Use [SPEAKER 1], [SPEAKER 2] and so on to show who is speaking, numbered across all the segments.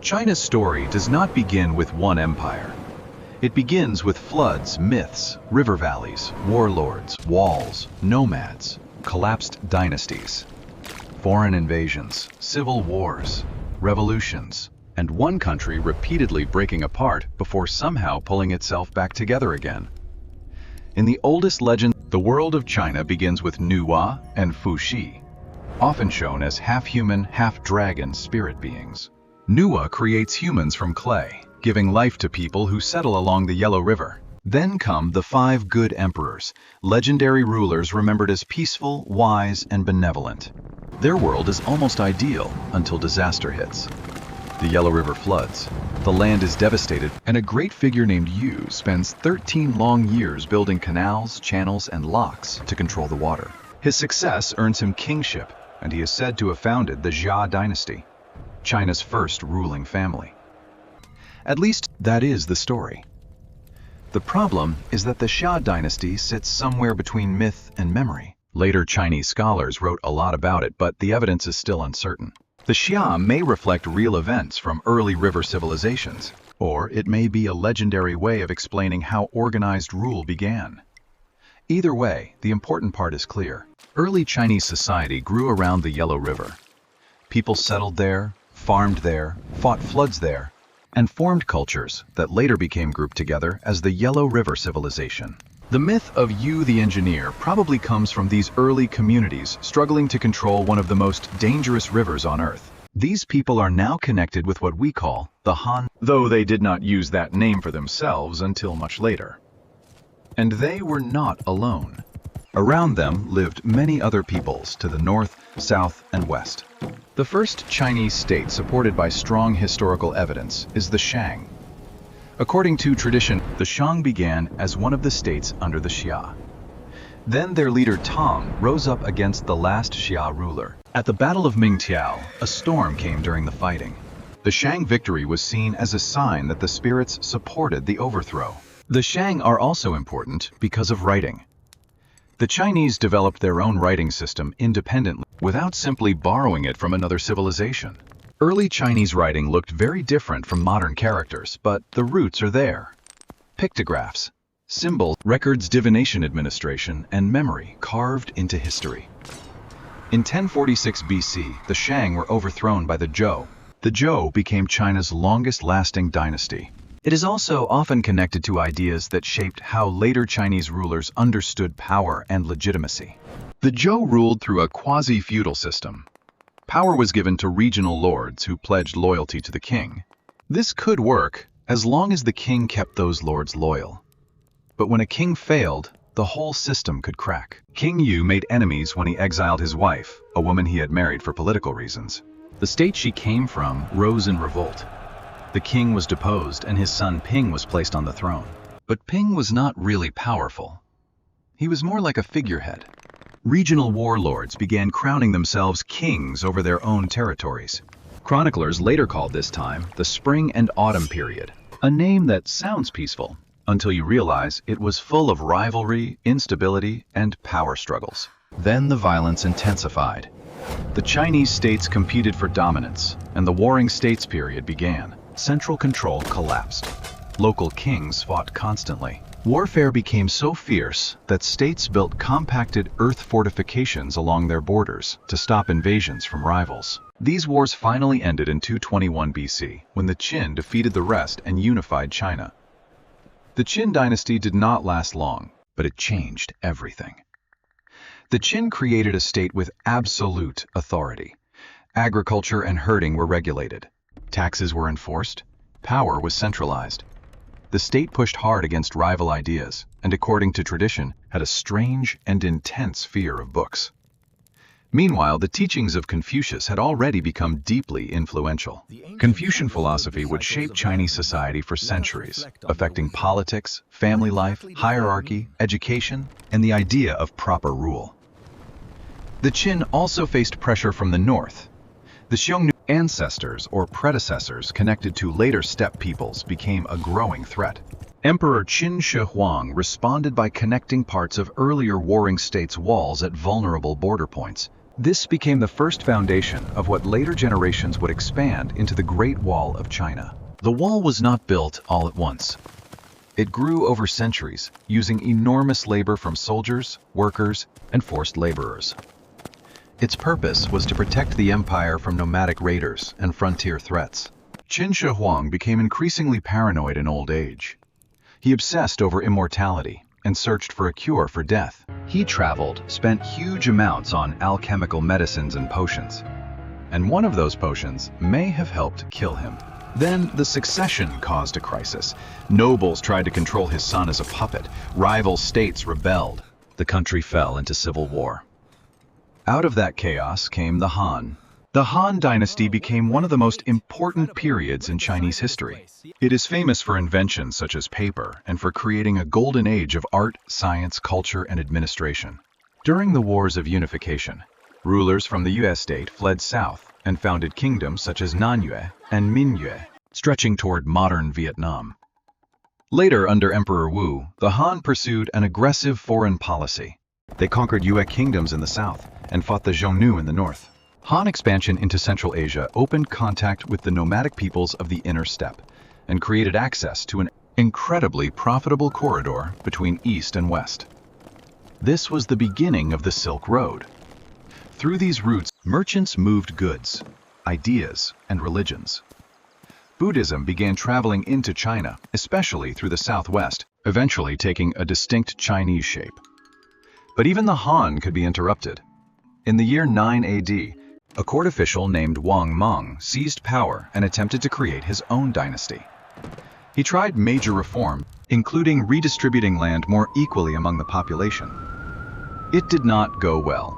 [SPEAKER 1] China's story does not begin with one empire. It begins with floods, myths, river valleys, warlords, walls, nomads, collapsed dynasties, foreign invasions, civil wars, revolutions, and one country repeatedly breaking apart before somehow pulling itself back together again. In the oldest legend, the world of China begins with Nüwa and Fuxi, often shown as half-human, half-dragon spirit beings. Nüwa creates humans from clay, giving life to people who settle along the Yellow River. Then come the 5 good emperors, legendary rulers remembered as peaceful, wise, and benevolent. Their world is almost ideal until disaster hits. The Yellow River floods. The land is devastated, and a great figure named Yu spends 13 long years building canals, channels, and locks to control the water. His success earns him kingship, and he is said to have founded the Zhou dynasty, China's first ruling family. At least, that is the story. The problem is that the Xia dynasty sits somewhere between myth and memory. Later Chinese scholars wrote a lot about it, but the evidence is still uncertain. The Xia may reflect real events from early river civilizations, or it may be a legendary way of explaining how organized rule began. Either way, the important part is clear. Early Chinese society grew around the Yellow River. People settled there, farmed there, fought floods there, and formed cultures that later became grouped together as the Yellow River civilization. The myth of Yu the engineer probably comes from these early communities struggling to control one of the most dangerous rivers on Earth. These people are now connected with what we call the Han, though they did not use that name for themselves until much later. And they were not alone. Around them lived many other peoples to the north, south, and west. The first Chinese state supported by strong historical evidence is the Shang. According to tradition, the Shang began as one of the states under the Xia. Then their leader Tang rose up against the last Xia ruler. At the Battle of Ming a storm came during the fighting. The Shang victory was seen as a sign that the spirits supported the overthrow. The Shang are also important because of writing. The Chinese developed their own writing system independently without simply borrowing it from another civilization. Early Chinese writing looked very different from modern characters, but the roots are there. Pictographs, symbols, records, divination administration, and memory carved into history. In 1046 BC, the Shang were overthrown by the Zhou. The Zhou became China's longest-lasting dynasty. It is also often connected to ideas that shaped how later Chinese rulers understood power and legitimacy. The Zhou ruled through a quasi-feudal system. Power was given to regional lords who pledged loyalty to the king. This could work as long as the king kept those lords loyal. But when a king failed, the whole system could crack. King Yu made enemies when he exiled his wife, a woman he had married for political reasons. The state she came from rose in revolt. The king was deposed and his son Ping was placed on the throne. But Ping was not really powerful. He was more like a figurehead. Regional warlords began crowning themselves kings over their own territories. Chroniclers later called this time the Spring and Autumn period, a name that sounds peaceful until you realize it was full of rivalry, instability, and power struggles. Then the violence intensified. The Chinese states competed for dominance, and the Warring States period began. Central control collapsed. Local kings fought constantly. Warfare became so fierce that states built compacted earth fortifications along their borders to stop invasions from rivals. These wars finally ended in 221 BC, when the Qin defeated the rest and unified China. The Qin dynasty did not last long, but it changed everything. The Qin created a state with absolute authority. Agriculture and herding were regulated. Taxes were enforced. Power was centralized. The state pushed hard against rival ideas, and according to tradition, had a strange and intense fear of books. Meanwhile, the teachings of Confucius had already become deeply influential. Confucian philosophy would shape Chinese society for centuries, affecting politics, family life, hierarchy, education, and the idea of proper rule. The Qin also faced pressure from the north. The Xiongnu ancestors or predecessors connected to later steppe peoples became a growing threat. Emperor Qin Shi Huang responded by connecting parts of earlier warring states' walls at vulnerable border points, This became the first foundation of what later generations would expand into the Great Wall of China. The wall was not built all at once. It grew over centuries, using enormous labor from soldiers, workers, and forced laborers. Its purpose was to protect the empire from nomadic raiders and frontier threats. Qin Shi Huang became increasingly paranoid in old age. He obsessed over immortality and searched for a cure for death. He traveled, spent huge amounts on alchemical medicines and potions, and one of those potions may have helped kill him. Then the succession caused a crisis. Nobles tried to control his son as a puppet. Rival states rebelled. The country fell into civil war. Out of that chaos came the Han. The Han dynasty became one of the most important periods in Chinese history. It is famous for inventions such as paper and for creating a golden age of art, science, culture, and administration. During the Wars of Unification, rulers from the Yue state fled south and founded kingdoms such as Nüwa and Ming, stretching toward modern Vietnam. Later, under Emperor Wu, the Han pursued an aggressive foreign policy. They conquered Yue kingdoms in the south and fought the Xiongnu in the north. Han expansion into Central Asia opened contact with the nomadic peoples of the inner steppe and created access to an incredibly profitable corridor between east and west. This was the beginning of the Silk Road. Through these routes, merchants moved goods, ideas, and religions. Buddhism began traveling into China, especially through the southwest, eventually taking a distinct Chinese shape. But even the Han could be interrupted. In the year 9 AD, a court official named Wang Mang seized power and attempted to create his own dynasty. He tried major reform, including redistributing land more equally among the population. It did not go well.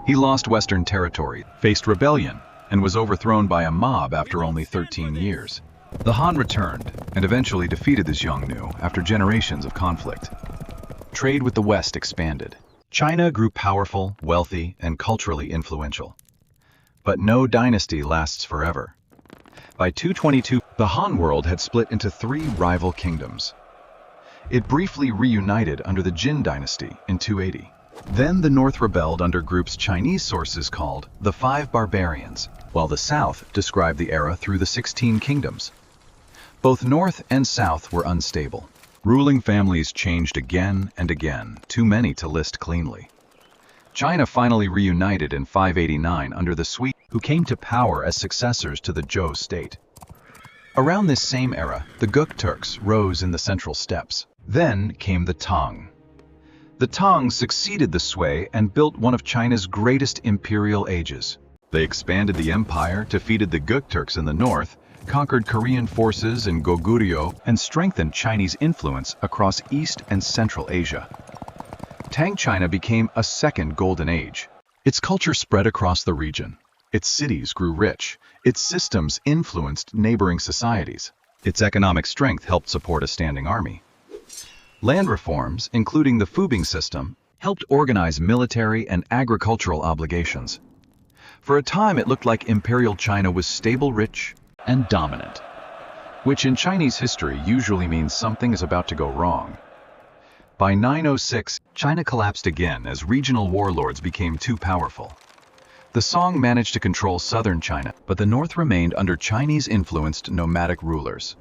[SPEAKER 1] He lost western territory, faced rebellion, and was overthrown by a mob after only 13 years. The Han returned and eventually defeated the Xiongnu after generations of conflict. Trade with the West expanded. China grew powerful, wealthy, and culturally influential. But no dynasty lasts forever. By 222, the Han world had split into three rival kingdoms. It briefly reunited under the Qin dynasty in 280. Then the north rebelled under groups Chinese sources called the Five Barbarians, while the south described the era through the 16 kingdoms. Both north and south were unstable. Ruling families changed again and again, too many to list cleanly. China finally reunited in 589 under the Sui, who came to power as successors to the Zhou state. Around this same era, the Guk Turks rose in the central steppes. Then came the Tang. The Tang succeeded the Sui and built one of China's greatest imperial ages. They expanded the empire, defeated the Guk Turks in the north, conquered Korean forces in Goguryeo, and strengthened Chinese influence across East and Central Asia. Tang China became a second golden age. Its culture spread across the region. Its cities grew rich. Its systems influenced neighboring societies. Its economic strength helped support a standing army. Land reforms, including the Fubing system, helped organize military and agricultural obligations. For a time, it looked like imperial China was stable, rich, and dominant, which in Chinese history usually means something is about to go wrong. By 906, China collapsed again as regional warlords became too powerful. The Song managed to control southern China, but the north remained under Chinese-influenced nomadic rulers.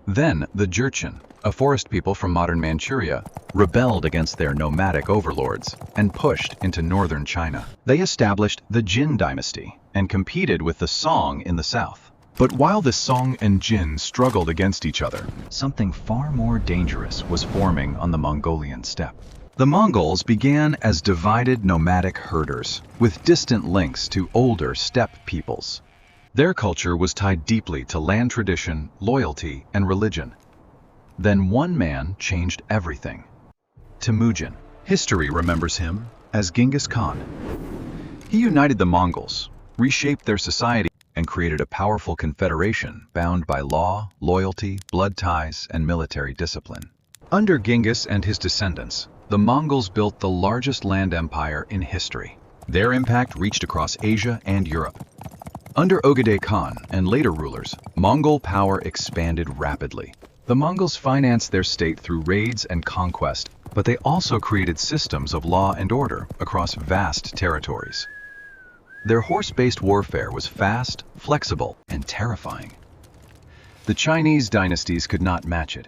[SPEAKER 1] Then the Jurchen, a forest people from modern Manchuria, rebelled against their nomadic overlords and pushed into northern China. They established the Qin dynasty and competed with the Song in the south. But while the Song and Qin struggled against each other, something far more dangerous was forming on the Mongolian steppe. The Mongols began as divided nomadic herders, with distant links to older steppe peoples. Their culture was tied deeply to land tradition, loyalty, and religion. Then one man changed everything. Temujin. History remembers him as Genghis Khan. He united the Mongols, reshaped their society, and created a powerful confederation bound by law, loyalty, blood ties, and military discipline. Under Genghis and his descendants, the Mongols built the largest land empire in history. Their impact reached across Asia and Europe. Under Ögedei Khan and later rulers, Mongol power expanded rapidly. The Mongols financed their state through raids and conquest, but they also created systems of law and order across vast territories. Their horse-based warfare was fast, flexible, and terrifying. The Chinese dynasties could not match it.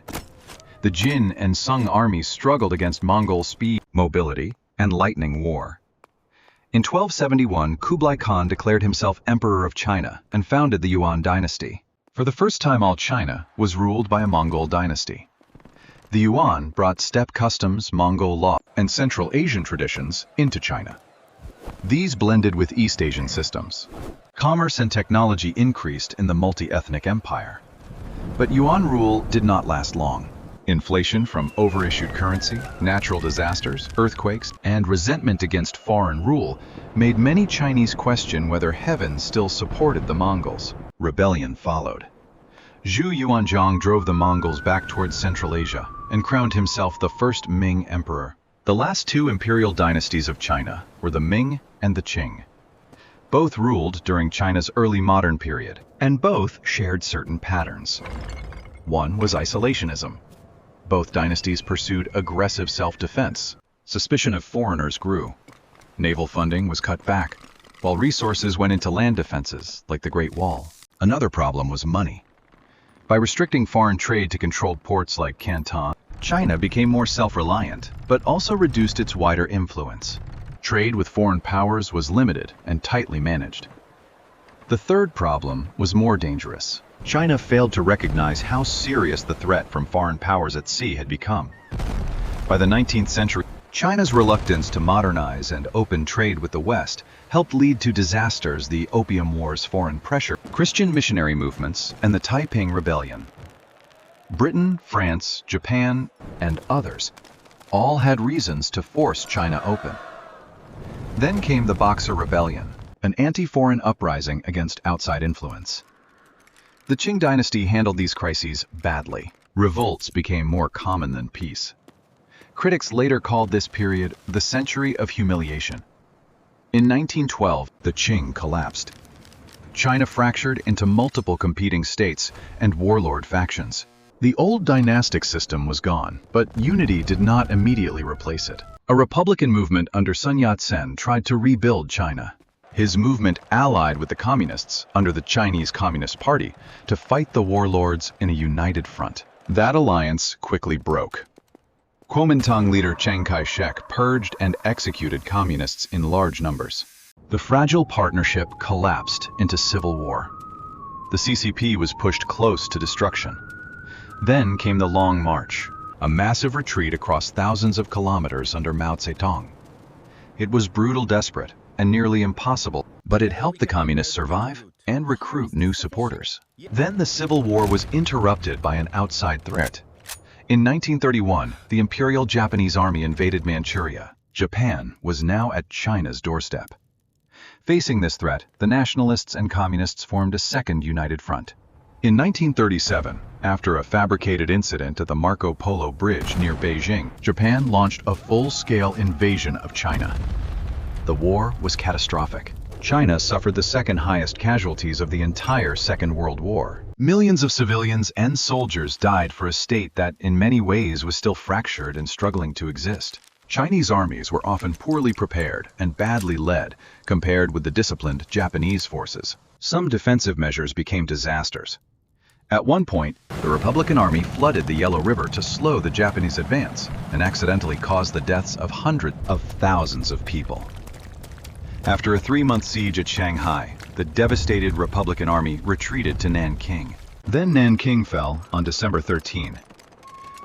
[SPEAKER 1] The Qin and Sung armies struggled against Mongol speed, mobility, and lightning war. In 1271, Kublai Khan declared himself Emperor of China and founded the Yuan dynasty. For the first time, all China was ruled by a Mongol dynasty. The Yuan brought steppe customs, Mongol law, and Central Asian traditions into China. These blended with East Asian systems. Commerce and technology increased in the multi-ethnic empire. But Yuan rule did not last long. Inflation from overissued currency, natural disasters, earthquakes, and resentment against foreign rule made many Chinese question whether heaven still supported the Mongols. Rebellion followed. Zhu Yuanzhang drove the Mongols back towards Central Asia and crowned himself the first Ming emperor. The last two imperial dynasties of China were the Ming and the Qing. Both ruled during China's early modern period, and both shared certain patterns. One was isolationism. Both dynasties pursued aggressive self-defense. Suspicion of foreigners grew. Naval funding was cut back, while resources went into land defenses, like the Great Wall. Another problem was money. By restricting foreign trade to controlled ports like Canton, China became more self-reliant, but also reduced its wider influence. Trade with foreign powers was limited and tightly managed. The third problem was more dangerous. China failed to recognize how serious the threat from foreign powers at sea had become. By the 19th century, China's reluctance to modernize and open trade with the West helped lead to disasters: the Opium Wars, foreign pressure, Christian missionary movements, and the Taiping Rebellion. Britain, France, Japan, and others all had reasons to force China open. Then came the Boxer Rebellion, an anti-foreign uprising against outside influence. The Qing dynasty handled these crises badly. Revolts became more common than peace. Critics later called this period the century of humiliation. In 1912, the Qing collapsed. China fractured into multiple competing states and warlord factions. The old dynastic system was gone, but unity did not immediately replace it. A republican movement under Sun Yat-sen tried to rebuild China. His movement allied with the communists under the Chinese Communist Party to fight the warlords in a united front. That alliance quickly broke. Kuomintang leader Chiang Kai-shek purged and executed communists in large numbers. The fragile partnership collapsed into civil war. The CCP was pushed close to destruction. Then came the Long March, a massive retreat across thousands of kilometers under Mao Zedong. It was brutal, desperate, and nearly impossible, but it helped the communists survive and recruit new supporters. Then the Civil War was interrupted by an outside threat. In 1931, the Imperial Japanese Army invaded Manchuria. Japan was now at China's doorstep. Facing this threat, the Nationalists and Communists formed a second united front. In 1937, after a fabricated incident at the Marco Polo Bridge near Beijing, Japan launched a full-scale invasion of China. The war was catastrophic. China suffered the second highest casualties of the entire Second World War. Millions of civilians and soldiers died for a state that, in many ways, was still fractured and struggling to exist. Chinese armies were often poorly prepared and badly led compared with the disciplined Japanese forces. Some defensive measures became disasters. At one point, the Republican Army flooded the Yellow River to slow the Japanese advance and accidentally caused the deaths of hundreds of thousands of people. After a 3-month siege at Shanghai, the devastated Republican Army retreated to Nanking. Then Nanking fell on December 13.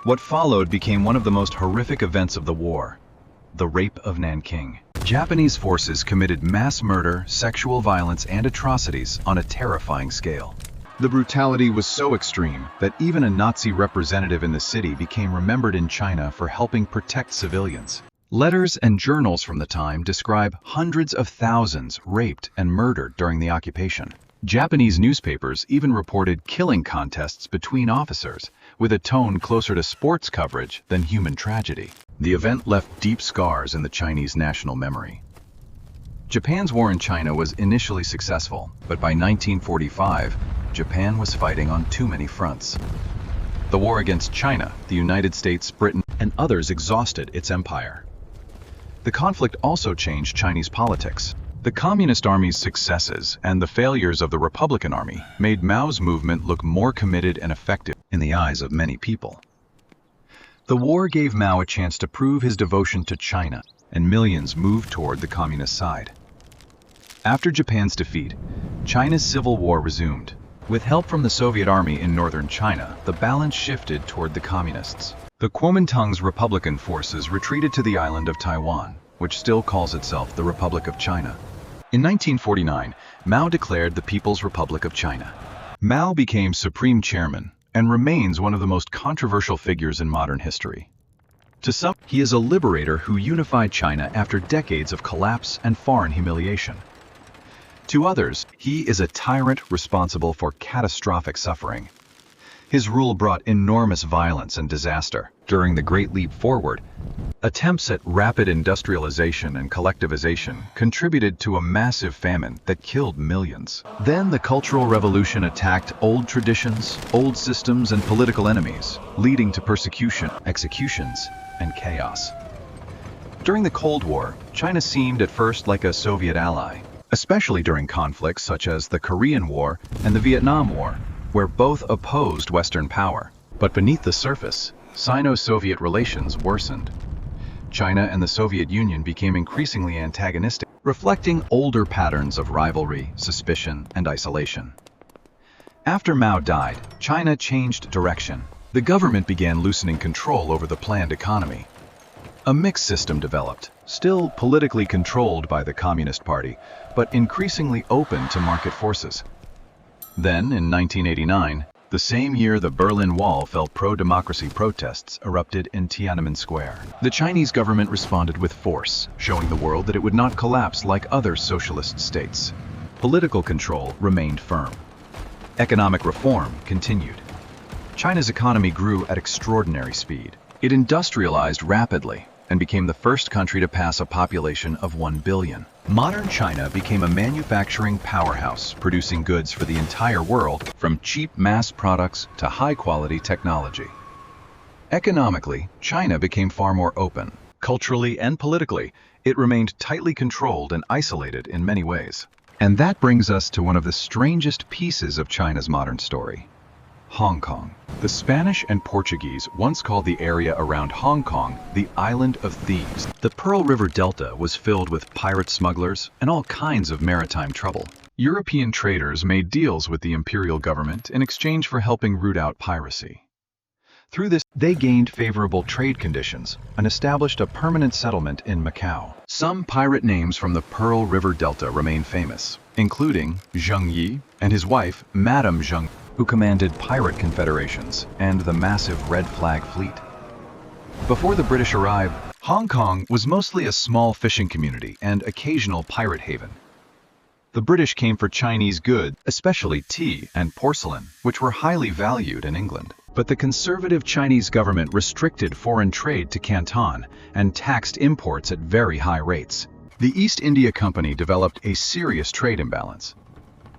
[SPEAKER 1] What followed became one of the most horrific events of the war: the rape of Nanking. Japanese forces committed mass murder, sexual violence, and atrocities on a terrifying scale. The brutality was so extreme that even a Nazi representative in the city became remembered in China for helping protect civilians. Letters and journals from the time describe hundreds of thousands raped and murdered during the occupation. Japanese newspapers even reported killing contests between officers, with a tone closer to sports coverage than human tragedy. The event left deep scars in the Chinese national memory. Japan's war in China was initially successful, but by 1945, Japan was fighting on too many fronts. The war against China, the United States, Britain, and others exhausted its empire. The conflict also changed Chinese politics. The Communist Army's successes and the failures of the Republican Army made Mao's movement look more committed and effective in the eyes of many people. The war gave Mao a chance to prove his devotion to China, and millions moved toward the communist side. After Japan's defeat, China's civil war resumed. With help from the Soviet army in northern China, the balance shifted toward the communists. The Kuomintang's Republican forces retreated to the island of Taiwan, which still calls itself the Republic of China. In 1949, Mao declared the People's Republic of China. Mao became supreme chairman and remains one of the most controversial figures in modern history. To some, he is a liberator who unified China after decades of collapse and foreign humiliation. To others, he is a tyrant responsible for catastrophic suffering. His rule brought enormous violence and disaster. During the Great Leap Forward, attempts at rapid industrialization and collectivization contributed to a massive famine that killed millions. Then the Cultural Revolution attacked old traditions, old systems, and political enemies, leading to persecution, executions, and chaos. During the Cold War, China seemed at first like a Soviet ally, especially during conflicts such as the Korean War and the Vietnam War, where both opposed Western power. But beneath the surface, Sino-Soviet relations worsened. China and the Soviet Union became increasingly antagonistic, reflecting older patterns of rivalry, suspicion, and isolation. After Mao died, China changed direction. The government began loosening control over the planned economy. A mixed system developed, still politically controlled by the Communist Party, but increasingly open to market forces. Then, in 1989, the same year the Berlin Wall fell, pro-democracy protests erupted in Tiananmen Square. The Chinese government responded with force, showing the world that it would not collapse like other socialist states. Political control remained firm. Economic reform continued. China's economy grew at extraordinary speed. It industrialized rapidly and became the first country to pass a population of 1 billion. Modern China became a manufacturing powerhouse, producing goods for the entire world, from cheap mass products to high-quality technology. Economically, China became far more open. Culturally and politically, it remained tightly controlled and isolated in many ways. And that brings us to one of the strangest pieces of China's modern story: Hong Kong. The Spanish and Portuguese once called the area around Hong Kong the Island of Thieves. The Pearl River Delta was filled with pirate smugglers and all kinds of maritime trouble. European traders made deals with the imperial government in exchange for helping root out piracy. Through this, they gained favorable trade conditions and established a permanent settlement in Macau. Some pirate names from the Pearl River Delta remain famous, including Zheng Yi and his wife, Madame Zheng, who commanded pirate confederations and the massive Red Flag fleet. Before the British arrived, Hong Kong was mostly a small fishing community and occasional pirate haven. The British came for Chinese goods, especially tea and porcelain, which were highly valued in England. But the conservative Chinese government restricted foreign trade to Canton and taxed imports at very high rates. The East India Company developed a serious trade imbalance.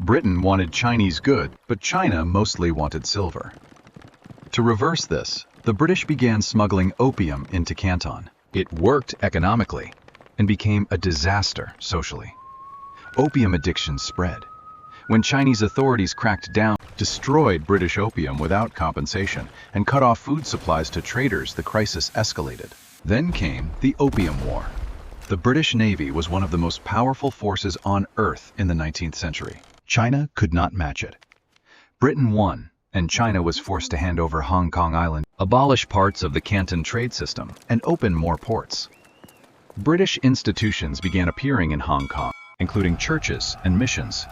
[SPEAKER 1] Britain wanted Chinese goods, but China mostly wanted silver. To reverse this, the British began smuggling opium into Canton. It worked economically and became a disaster socially. Opium addiction spread. When Chinese authorities cracked down, destroyed British opium without compensation, and cut off food supplies to traders, the crisis escalated. Then came the Opium War. The British Navy was one of the most powerful forces on Earth in the 19th century. China could not match it. Britain won, and China was forced to hand over Hong Kong Island, abolish parts of the Canton trade system, and open more ports. British institutions began appearing in Hong Kong, including churches and missions.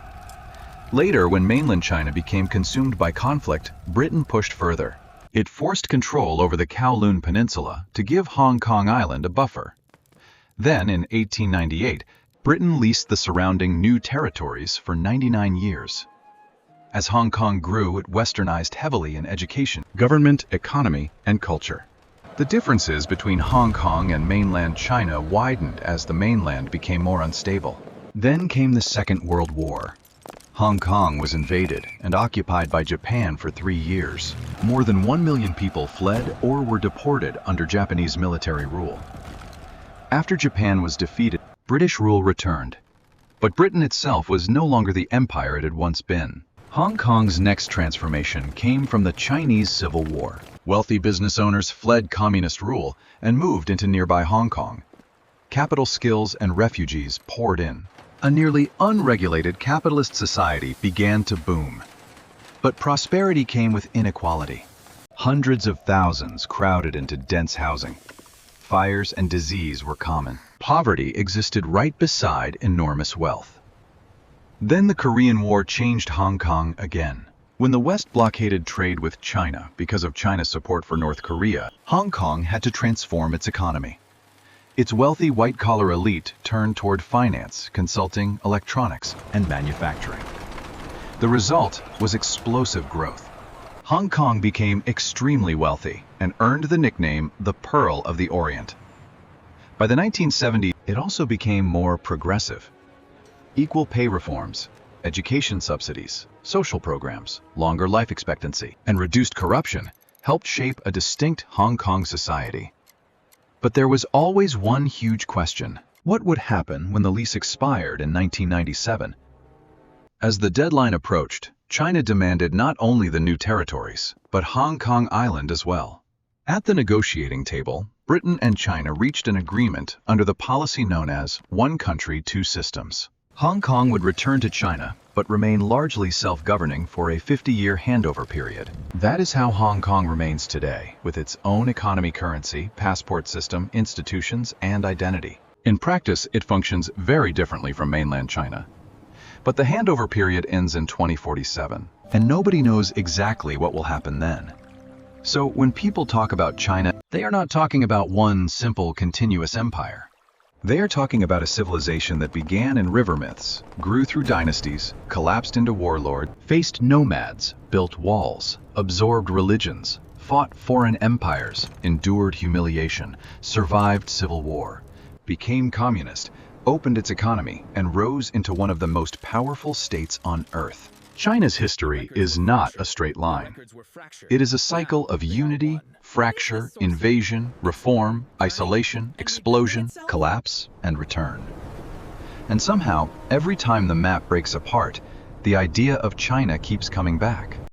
[SPEAKER 1] Later, when mainland China became consumed by conflict, Britain pushed further. It forced control over the Kowloon Peninsula to give Hong Kong Island a buffer. Then, in 1898, Britain leased the surrounding new territories for 99 years. As Hong Kong grew, it westernized heavily in education, government, economy, and culture. The differences between Hong Kong and mainland China widened as the mainland became more unstable. Then came the Second World War. Hong Kong was invaded and occupied by Japan for 3 years. More than 1 million people fled or were deported under Japanese military rule. After Japan was defeated, British rule returned. But Britain itself was no longer the empire it had once been. Hong Kong's next transformation came from the Chinese Civil War. Wealthy business owners fled communist rule and moved into nearby Hong Kong. Capital skills and refugees poured in. A nearly unregulated capitalist society began to boom. But prosperity came with inequality. Hundreds of thousands crowded into dense housing. Fires and disease were common. Poverty existed right beside enormous wealth. Then the Korean War changed Hong Kong again. When the West blockaded trade with China because of China's support for North Korea, Hong Kong had to transform its economy. Its wealthy white-collar elite turned toward finance, consulting, electronics, and manufacturing. The result was explosive growth. Hong Kong became extremely wealthy and earned the nickname the Pearl of the Orient. By the 1970s, it also became more progressive. Equal pay reforms, education subsidies, social programs, longer life expectancy, and reduced corruption helped shape a distinct Hong Kong society. But there was always one huge question. What would happen when the lease expired in 1997? As the deadline approached, China demanded not only the new territories, but Hong Kong Island as well. At the negotiating table, Britain and China reached an agreement under the policy known as One Country, Two Systems. Hong Kong would return to China, but remain largely self-governing for a 50-year handover period. That is how Hong Kong remains today, with its own economy, currency, passport system, institutions, and identity. In practice, it functions very differently from mainland China. But the handover period ends in 2047, and nobody knows exactly what will happen then. So when people talk about China, they are not talking about one simple, continuous empire. They are talking about a civilization that began in river myths, grew through dynasties, collapsed into warlords, faced nomads, built walls, absorbed religions, fought foreign empires, endured humiliation, survived civil war, became communist, opened its economy, and rose into one of the most powerful states on Earth. China's history is not a straight line. It is a cycle of unity, fracture, invasion, reform, isolation, explosion, collapse, and return. And somehow, every time the map breaks apart, the idea of China keeps coming back.